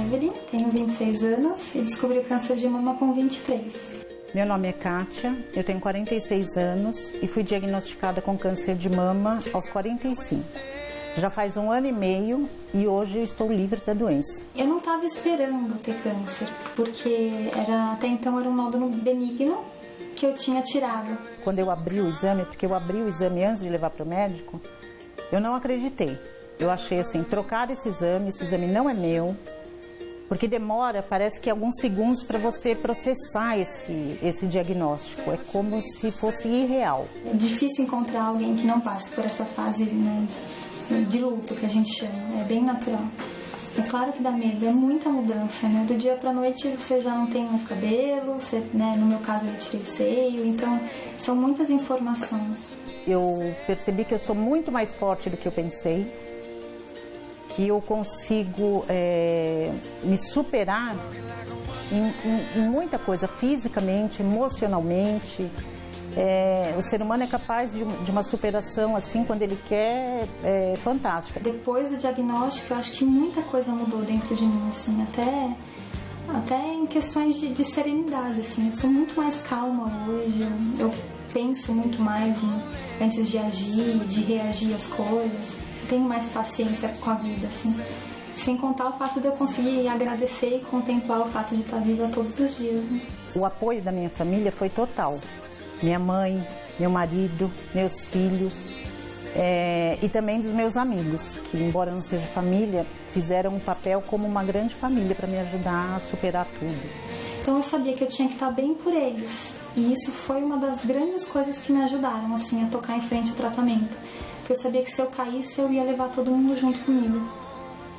Evelyn, tenho 26 anos e descobri o câncer de mama com 23. Meu nome é Kátia, eu tenho 46 anos e fui diagnosticada com câncer de mama aos 45. Já faz 1 ano e meio e hoje eu estou livre da doença. Eu não estava esperando ter câncer, porque até então era um nódulo benigno que eu tinha tirado. Quando eu abri o exame, porque eu abri o exame antes de levar para o médico, eu não acreditei. Eu achei assim, trocar esse exame não é meu, porque demora, parece que alguns segundos para você processar esse diagnóstico. É como se fosse irreal. É difícil encontrar alguém que não passe por essa fase, né, de luto, que a gente chama. É bem natural. É claro que dá medo, é muita mudança, né? Do dia para noite você já não tem mais cabelo, você, né, no meu caso eu tirei o seio, então são muitas informações. Eu percebi que eu sou muito mais forte do que eu pensei, que eu consigo me superar em muita coisa, fisicamente, emocionalmente. O ser humano é capaz de uma superação assim, quando ele quer, fantástica. Depois do diagnóstico, eu acho que muita coisa mudou dentro de mim, assim, até em questões de serenidade, assim. Eu sou muito mais calma hoje, eu penso muito mais antes de agir, de reagir às coisas. Tenho mais paciência com a vida, assim. Sem contar o fato de eu conseguir agradecer e contemplar o fato de estar viva todos os dias, né? O apoio da minha família foi total. Minha mãe, meu marido, meus filhos e também dos meus amigos, que embora não seja família, fizeram um papel como uma grande família para me ajudar a superar tudo. Então eu sabia que eu tinha que estar bem por eles. E isso foi uma das grandes coisas que me ajudaram, assim, a tocar em frente ao tratamento. Porque eu sabia que se eu caísse, eu ia levar todo mundo junto comigo.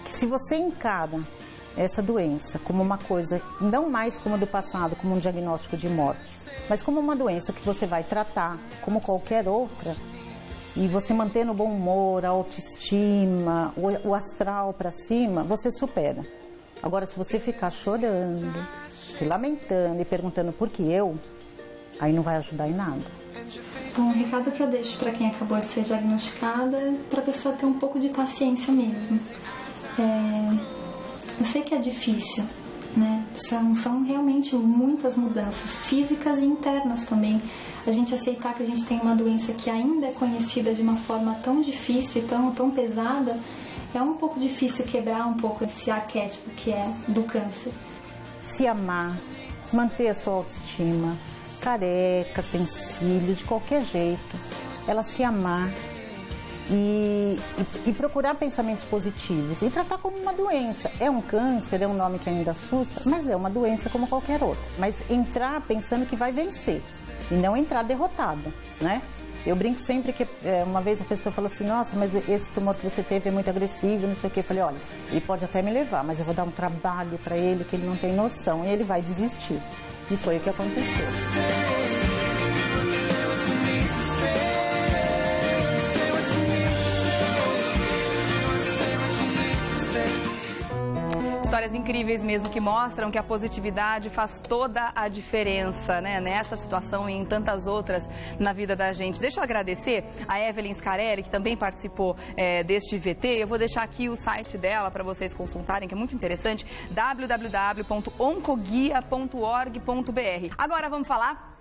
Que se você encara essa doença como uma coisa, não mais como a do passado, como um diagnóstico de morte, mas como uma doença que você vai tratar como qualquer outra, e você mantendo o bom humor, a autoestima, o astral para cima, você supera. Agora, se você ficar chorando, se lamentando e perguntando por que eu, aí não vai ajudar em nada. Bom, o recado que eu deixo para quem acabou de ser diagnosticada é para a pessoa ter um pouco de paciência mesmo. Eu sei que é difícil, né? São realmente muitas mudanças físicas e internas também. A gente aceitar que a gente tem uma doença que ainda é conhecida de uma forma tão difícil e tão pesada, é um pouco difícil quebrar um pouco esse arquétipo que é do câncer. Se amar, manter a sua autoestima, careca, sem cílios, de qualquer jeito, ela se amar e procurar pensamentos positivos e tratar como uma doença. É um câncer, é um nome que ainda assusta, mas é uma doença como qualquer outra. Mas entrar pensando que vai vencer e não entrar derrotada, né? Eu brinco sempre que uma vez a pessoa falou assim, nossa, mas esse tumor que você teve é muito agressivo, não sei o que. Eu falei, olha, ele pode até me levar, mas eu vou dar um trabalho para ele que ele não tem noção e ele vai desistir. E foi o que aconteceu. Histórias incríveis mesmo, que mostram que a positividade faz toda a diferença, né? Nessa situação e em tantas outras na vida da gente. Deixa eu agradecer a Evelyn Scarelli, que também participou deste VT. Eu vou deixar aqui o site dela para vocês consultarem, que é muito interessante, www.oncoguia.org.br. Agora vamos falar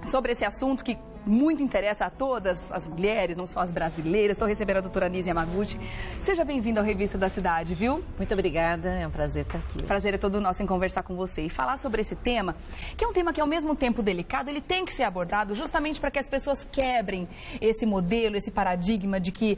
sobre esse assunto que muito interessa a todas as mulheres, não só as brasileiras. Estou recebendo a doutora Nise Yamaguchi. Seja bem-vinda ao Revista da Cidade, viu? Muito obrigada, é um prazer estar aqui. O prazer é todo nosso em conversar com você e falar sobre esse tema, que é um tema que ao mesmo tempo delicado, ele tem que ser abordado justamente para que as pessoas quebrem esse modelo, esse paradigma de que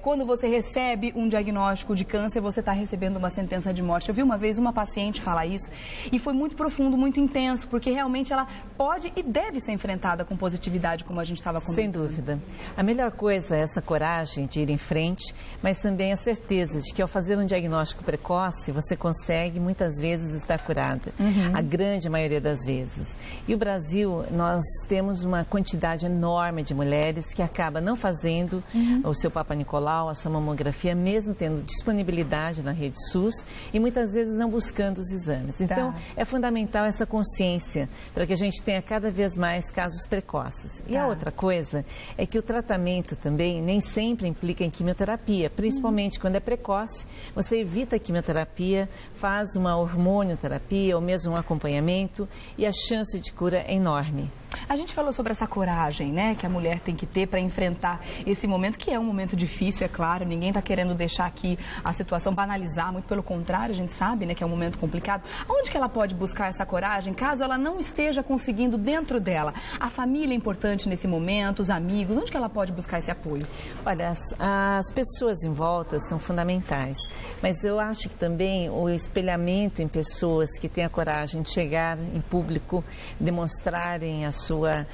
quando você recebe um diagnóstico de câncer, você está recebendo uma sentença de morte. Eu vi uma vez uma paciente falar isso e foi muito profundo, muito intenso, porque realmente ela pode e deve ser enfrentada com positividade, como a gente estava comentando. Sem dúvida. A melhor coisa é essa coragem de ir em frente, mas também a certeza de que ao fazer um diagnóstico precoce, você consegue muitas vezes estar curada. A grande maioria das vezes. E o Brasil, nós temos uma quantidade enorme de mulheres que acaba não fazendo o seu Papa Nicolau, a sua mamografia, mesmo tendo disponibilidade na rede SUS e muitas vezes não buscando os exames. Então, é fundamental essa consciência para que a gente tenha cada vez mais casos precoces. E a outra coisa é que o tratamento também nem sempre implica em quimioterapia, principalmente quando é precoce. Você evita a quimioterapia, faz uma hormonioterapia ou mesmo um acompanhamento e a chance de cura é enorme. A gente falou sobre essa coragem, né, que a mulher tem que ter para enfrentar esse momento, que é um momento difícil, é claro, ninguém está querendo deixar aqui a situação banalizar, muito pelo contrário, a gente sabe, né, que é um momento complicado. Onde que ela pode buscar essa coragem, caso ela não esteja conseguindo dentro dela? A família é importante nesse momento, os amigos, onde que ela pode buscar esse apoio? Olha, as pessoas em volta são fundamentais, mas eu acho que também o espelhamento em pessoas que têm a coragem de chegar em público, demonstrarem a sua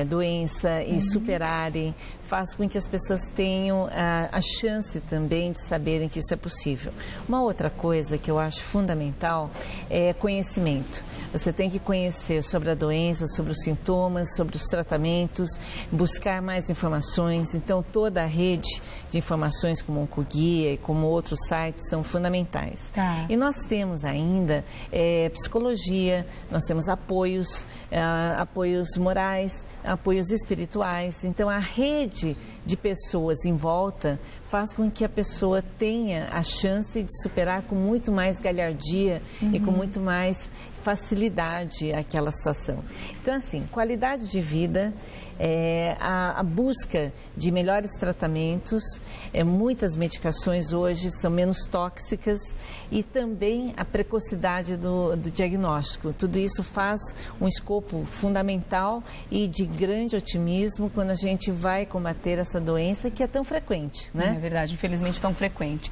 doença e superarem, faz com que as pessoas tenham a chance também de saberem que isso é possível. Uma outra coisa que eu acho fundamental é conhecimento. Você tem que conhecer sobre a doença, sobre os sintomas, sobre os tratamentos, buscar mais informações. Então, toda a rede de informações como o Oncoguia e como outros sites são fundamentais. E nós temos ainda psicologia, nós temos apoios morais, apoios espirituais. Então, a rede de pessoas em volta faz com que a pessoa tenha a chance de superar com muito mais galhardia e com muito mais facilidade aquela situação. Então, assim, qualidade de vida, a busca de melhores tratamentos, muitas medicações hoje são menos tóxicas e também a precocidade do diagnóstico. Tudo isso faz um escopo fundamental e de grande otimismo quando a gente vai combater essa doença que é tão frequente, né? É verdade, infelizmente tão frequente.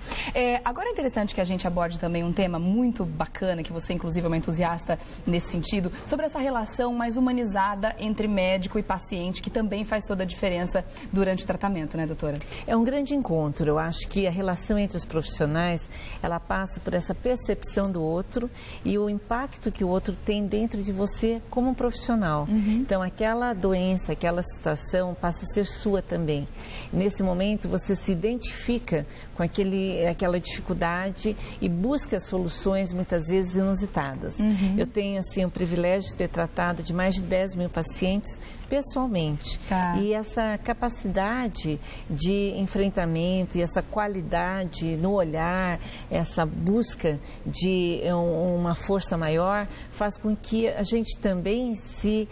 Agora é interessante que a gente aborde também um tema muito bacana, que você inclusive é uma entusiasta nesse sentido, sobre essa relação mais humanizada entre médico e paciente, que também faz toda a diferença durante o tratamento, né, doutora? É um grande encontro. Eu acho que a relação entre os profissionais, ela passa por essa percepção do outro e o impacto que o outro tem dentro de você como um profissional. Então, aquela doença, aquela situação passa a ser sua também. Nesse momento, você se identifica com aquela dificuldade e busca soluções, muitas vezes, inusitadas. Eu tenho, assim, o privilégio de ter tratado de mais de 10 mil pacientes pessoalmente. E essa capacidade de enfrentamento e essa qualidade no olhar, essa busca de uma força maior, faz com que a gente também se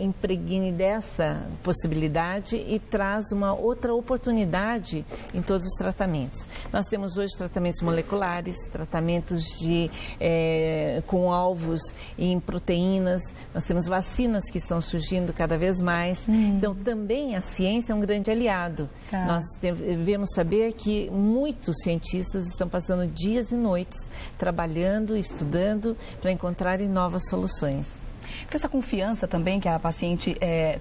impregne dessa possibilidade e traz uma outra oportunidade em todos os tratamentos. Nós temos hoje tratamentos moleculares, tratamentos com alvos em proteínas, nós temos vacinas que estão surgindo cada vez mais. Então, também a ciência é um grande aliado. Nós devemos saber que muitos cientistas estão passando dias e noites trabalhando, estudando para encontrarem novas soluções. Porque essa confiança também que a paciente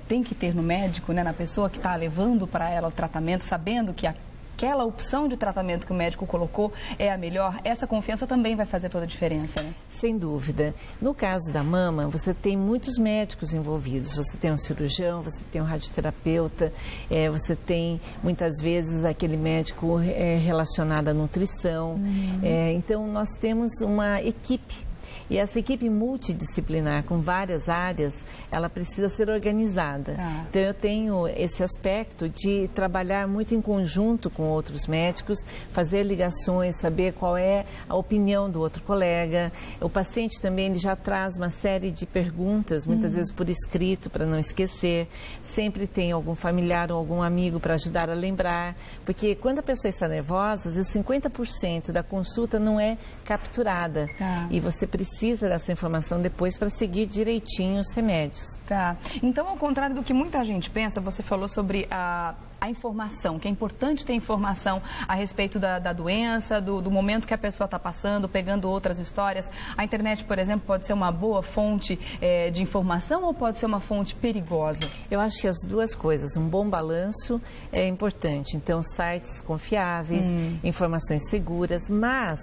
tem que ter no médico, né, na pessoa que está levando para ela o tratamento, sabendo que aquela opção de tratamento que o médico colocou é a melhor, essa confiança também vai fazer toda a diferença, né? Sem dúvida. No caso da mama, você tem muitos médicos envolvidos. Você tem um cirurgião, você tem um radioterapeuta, você tem muitas vezes aquele médico relacionado à nutrição. Então, nós temos uma equipe. E essa equipe multidisciplinar, com várias áreas, ela precisa ser organizada. Então, eu tenho esse aspecto de trabalhar muito em conjunto com outros médicos, fazer ligações, saber qual é a opinião do outro colega. O paciente também ele já traz uma série de perguntas, muitas vezes por escrito, para não esquecer. Sempre tem algum familiar ou algum amigo para ajudar a lembrar. Porque quando a pessoa está nervosa, às vezes 50% da consulta não é capturada. E você precisa dessa informação depois para seguir direitinho os remédios. Então, ao contrário do que muita gente pensa, você falou sobre a informação, que é importante ter informação a respeito da doença, do momento que a pessoa está passando, pegando outras histórias. A internet, por exemplo, pode ser uma boa fonte de informação ou pode ser uma fonte perigosa? Eu acho que as duas coisas. Um bom balanço é importante. Então, sites confiáveis, informações seguras, mas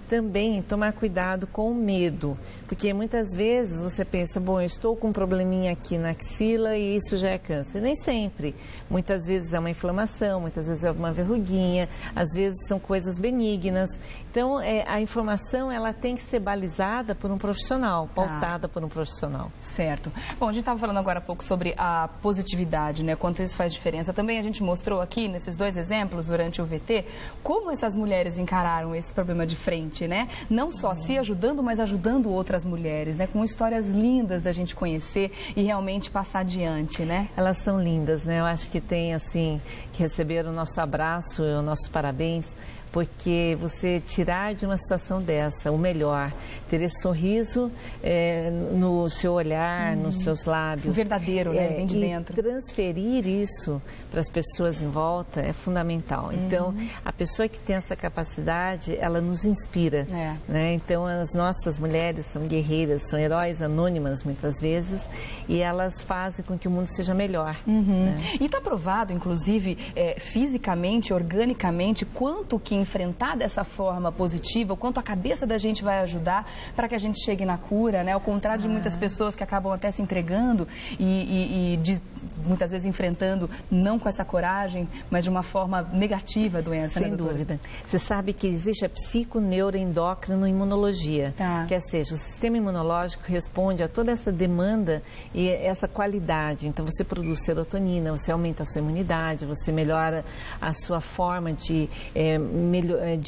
também tomar cuidado com o medo, porque muitas vezes você pensa, bom, eu estou com um probleminha aqui na axila e isso já é câncer. Nem sempre. Muitas vezes é uma inflamação, muitas vezes é uma verruguinha, às vezes são coisas benignas. Então, a informação ela tem que ser balizada por um profissional, pautada por um profissional. Certo. Bom, a gente estava falando agora há pouco sobre a positividade, né? Quanto isso faz diferença. Também a gente mostrou aqui, nesses 2 exemplos, durante o VT, como essas mulheres encararam esse problema de frente, né? Não só se ajudando, mas ajudando outras mulheres, né? Com histórias lindas da gente conhecer e realmente passar adiante, né? Elas são lindas, né? Eu acho que tem, assim, que receber o nosso abraço e o nosso parabéns, porque você tirar de uma situação dessa o melhor, ter esse sorriso no seu olhar, nos seus lábios. Verdadeiro, né? Vem de dentro. E transferir isso para as pessoas em volta é fundamental. Então, a pessoa que tem essa capacidade, ela nos inspira. Né? Então, as nossas mulheres são guerreiras, são heróis anônimas muitas vezes, e elas fazem com que o mundo seja melhor. Né? E está provado, inclusive, fisicamente, organicamente, quanto que enfrentar dessa forma positiva, o quanto a cabeça da gente vai ajudar para que a gente chegue na cura, né? Ao contrário de muitas pessoas que acabam até se entregando e muitas vezes enfrentando, não com essa coragem, mas de uma forma negativa a doença. Sem dúvida. Você sabe que existe a psiconeuroendócrino-imunologia, que seja, o sistema imunológico responde a toda essa demanda e essa qualidade. Então, você produz serotonina, você aumenta a sua imunidade, você melhora a sua forma de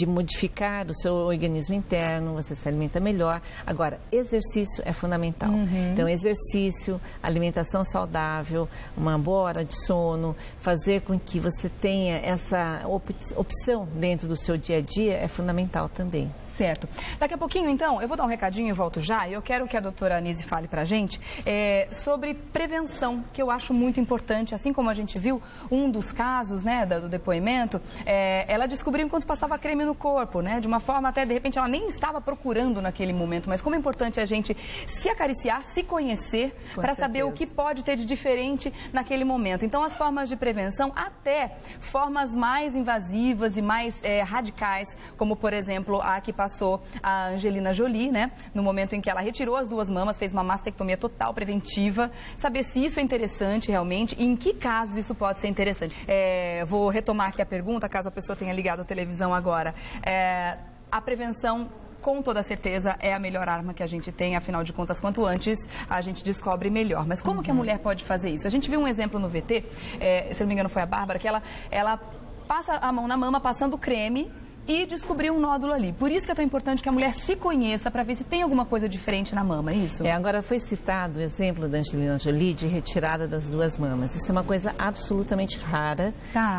modificar o seu organismo interno, você se alimenta melhor. Agora, exercício é fundamental. Então, exercício, alimentação saudável, uma boa hora de sono, fazer com que você tenha essa opção dentro do seu dia a dia é fundamental também. Certo. Daqui a pouquinho, então, eu vou dar um recadinho e volto já. E eu quero que a doutora Anise fale pra gente sobre prevenção, que eu acho muito importante. Assim como a gente viu um dos casos, né, do depoimento, ela descobriu enquanto passava creme no corpo, né? De uma forma até, de repente, ela nem estava procurando naquele momento. Mas como é importante a gente se acariciar, se conhecer, para saber o que pode ter de diferente naquele momento. Então, as formas de prevenção, até formas mais invasivas e mais radicais, como, por exemplo, a que passou a Angelina Jolie, né? No momento em que ela retirou as 2 mamas, fez uma mastectomia total preventiva, saber se isso é interessante realmente e em que casos isso pode ser interessante. Vou retomar aqui a pergunta, caso a pessoa tenha ligado a televisão agora. A prevenção, com toda certeza, é a melhor arma que a gente tem, afinal de contas, quanto antes a gente descobre melhor. Mas como que a mulher pode fazer isso? A gente viu um exemplo no VT, se não me engano foi a Bárbara, que ela passa a mão na mama passando creme e descobrir um nódulo ali. Por isso que é tão importante que a mulher se conheça para ver se tem alguma coisa diferente na mama, é isso? Agora foi citado o exemplo da Angelina Jolie de retirada das 2 mamas. Isso é uma coisa absolutamente rara.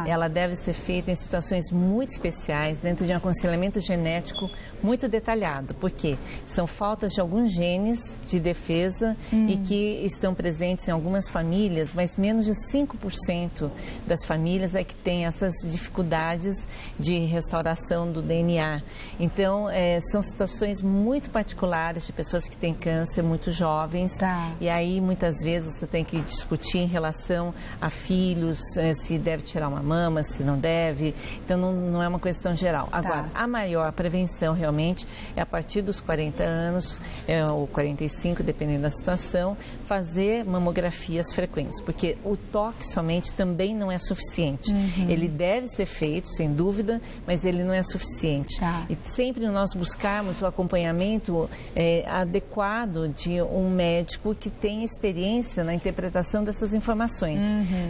Ela deve ser feita em situações muito especiais, dentro de um aconselhamento genético muito detalhado. Por quê? São faltas de alguns genes de defesa e que estão presentes em algumas famílias, mas menos de 5% das famílias é que tem essas dificuldades de restauração do DNA. Então, são situações muito particulares de pessoas que têm câncer, muito jovens. E aí, muitas vezes, você tem que discutir em relação a filhos, se deve tirar uma mama, se não deve. Então, não é uma questão geral. Agora, a maior prevenção, realmente, é a partir dos 40 anos, ou 45, dependendo da situação, fazer mamografias frequentes. Porque o toque somente também não é suficiente. Ele deve ser feito, sem dúvida, mas ele não é suficiente. E sempre nós buscarmos o acompanhamento adequado de um médico que tenha experiência na interpretação dessas informações.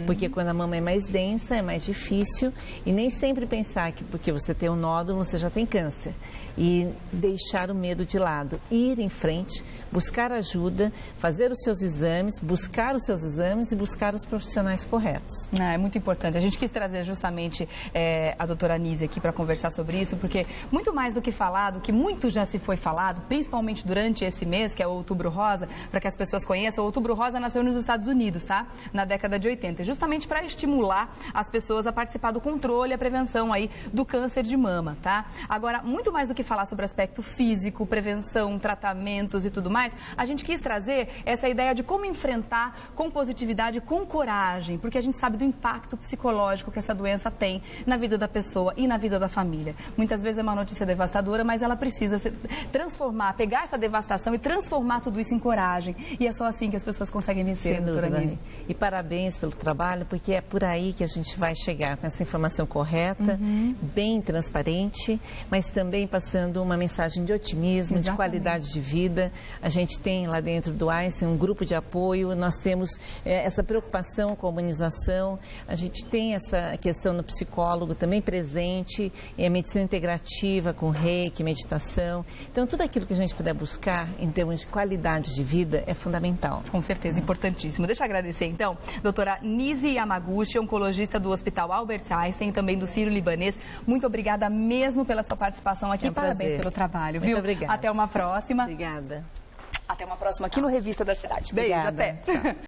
Porque quando a mama é mais densa, é mais difícil e nem sempre pensar que porque você tem um nódulo, você já tem câncer. E deixar o medo de lado, ir em frente, buscar ajuda, fazer os seus exames, buscar os seus exames e buscar os profissionais corretos. É muito importante. A gente quis trazer justamente a doutora Anise aqui para conversar sobre isso, porque muito mais do que falado, que muito já se foi falado, principalmente durante esse mês, que é o Outubro Rosa, para que as pessoas conheçam, o Outubro Rosa nasceu nos Estados Unidos, tá? Na década de 80, justamente para estimular as pessoas a participar do controle e a prevenção aí do câncer de mama, tá? Agora, muito mais do que falar sobre o aspecto físico, prevenção, tratamentos e tudo mais, a gente quis trazer essa ideia de como enfrentar com positividade, com coragem, porque a gente sabe do impacto psicológico que essa doença tem na vida da pessoa e na vida da família. Muitas vezes é uma notícia devastadora, mas ela precisa se transformar, pegar essa devastação e transformar tudo isso em coragem. E é só assim que as pessoas conseguem vencer, doutora Nise. E parabéns pelo trabalho, porque é por aí que a gente vai chegar com essa informação correta, bem transparente, mas também passando uma mensagem de otimismo, de qualidade de vida. A gente tem lá dentro do Einstein um grupo de apoio, nós temos essa preocupação com a humanização, a gente tem essa questão no psicólogo também presente, a medicina integrativa com reiki, meditação. Então, tudo aquilo que a gente puder buscar em termos de qualidade de vida é fundamental. Com certeza, importantíssimo. Deixa eu agradecer, então, doutora Nise Yamaguchi, oncologista do Hospital Albert Einstein, também do Sírio-Libanês. Muito obrigada mesmo pela sua participação aqui. Parabéns pelo trabalho, viu? Muito obrigada. Até uma próxima. Obrigada. Até uma próxima aqui no Revista da Cidade. Beijo, Obrigada. até. Tchau.